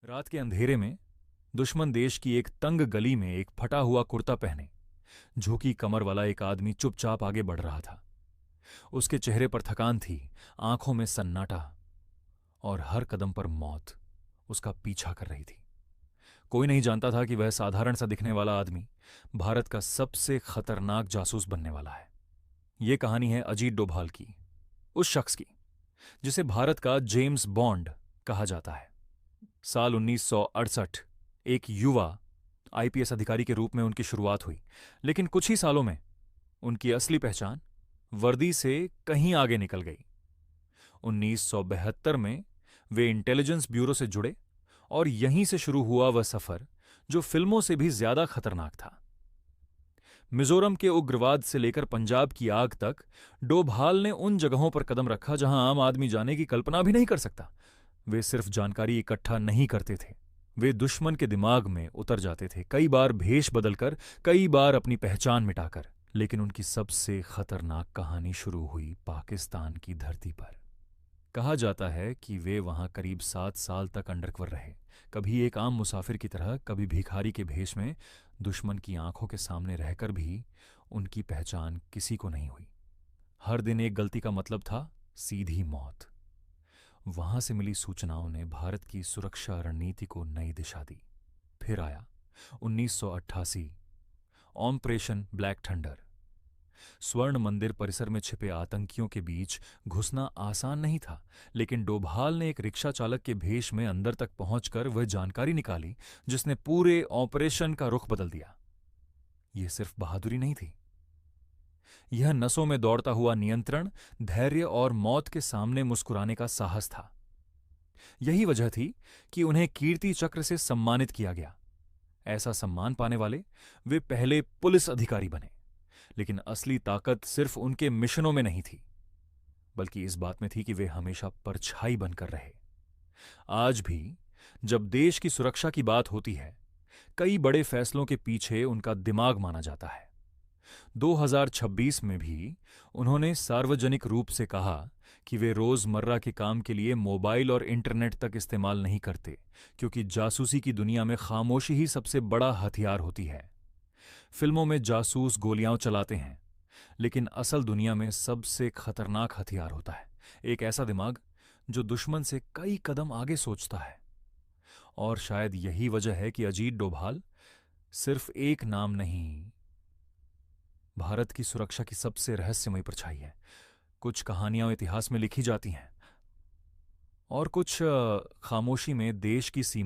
रात के अंधेरे में दुश्मन देश की एक तंग गली में एक फटा हुआ कुर्ता पहने झुकी कमर वाला एक आदमी चुपचाप आगे बढ़ रहा था। उसके चेहरे पर थकान थी, आंखों में सन्नाटा, और हर कदम पर मौत उसका पीछा कर रही थी। कोई नहीं जानता था कि वह साधारण सा दिखने वाला आदमी भारत का सबसे खतरनाक जासूस बनने वाला है। यह कहानी है अजीत डोभाल की, उस शख्स की जिसे भारत का जेम्स बॉन्ड कहा जाता है। साल 1968 एक युवा आईपीएस अधिकारी के रूप में उनकी शुरुआत हुई, लेकिन कुछ ही सालों में उनकी असली पहचान वर्दी से कहीं आगे निकल गई। 1972 में वे इंटेलिजेंस ब्यूरो से जुड़े और यहीं से शुरू हुआ वह सफर जो फिल्मों से भी ज्यादा खतरनाक था। मिजोरम के उग्रवाद से लेकर पंजाब की आग तक डोभाल ने उन जगहों पर कदम रखा जहां आम आदमी जाने की कल्पना भी नहीं कर सकता। वे सिर्फ जानकारी इकट्ठा नहीं करते थे, वे दुश्मन के दिमाग में उतर जाते थे, कई बार भेष बदलकर, कई बार अपनी पहचान मिटाकर। लेकिन उनकी सबसे खतरनाक कहानी शुरू हुई पाकिस्तान की धरती पर। कहा जाता है कि वे वहां करीब 7 साल तक अंडरकवर रहे, कभी एक आम मुसाफिर की तरह, कभी भिखारी के भेष में। दुश्मन की आंखों के सामने रहकर भी उनकी पहचान किसी को नहीं हुई। हर दिन एक गलती का मतलब था सीधी मौत। वहां से मिली सूचनाओं ने भारत की सुरक्षा रणनीति को नई दिशा दी। फिर आया 1988, ऑपरेशन ब्लैक थंडर। स्वर्ण मंदिर परिसर में छिपे आतंकियों के बीच घुसना आसान नहीं था, लेकिन डोभाल ने एक रिक्शा चालक के भेष में अंदर तक पहुंचकर वह जानकारी निकाली जिसने पूरे ऑपरेशन का रुख बदल दिया। यह सिर्फ बहादुरी नहीं थी, यह नसों में दौड़ता हुआ नियंत्रण, धैर्य और मौत के सामने मुस्कुराने का साहस था। यही वजह थी कि उन्हें कीर्ति चक्र से सम्मानित किया गया। ऐसा सम्मान पाने वाले वे पहले पुलिस अधिकारी बने। लेकिन असली ताकत सिर्फ उनके मिशनों में नहीं थी, बल्कि इस बात में थी कि वे हमेशा परछाई बनकर रहे। आज भी जब देश की सुरक्षा की बात होती है, कई बड़े फैसलों के पीछे उनका दिमाग माना जाता है। 2026 में भी उन्होंने सार्वजनिक रूप से कहा कि वे रोजमर्रा के काम के लिए मोबाइल और इंटरनेट तक इस्तेमाल नहीं करते, क्योंकि जासूसी की दुनिया में खामोशी ही सबसे बड़ा हथियार होती है। फिल्मों में जासूस गोलियां चलाते हैं, लेकिन असल दुनिया में सबसे खतरनाक हथियार होता है एक ऐसा दिमाग जो दुश्मन से कई कदम आगे सोचता है। और शायद यही वजह है कि अजीत डोभाल सिर्फ एक नाम नहीं, भारत की सुरक्षा की सबसे रहस्यमयी परछाई है। कुछ कहानियां इतिहास में लिखी जाती हैं और कुछ खामोशी में देश की सीमा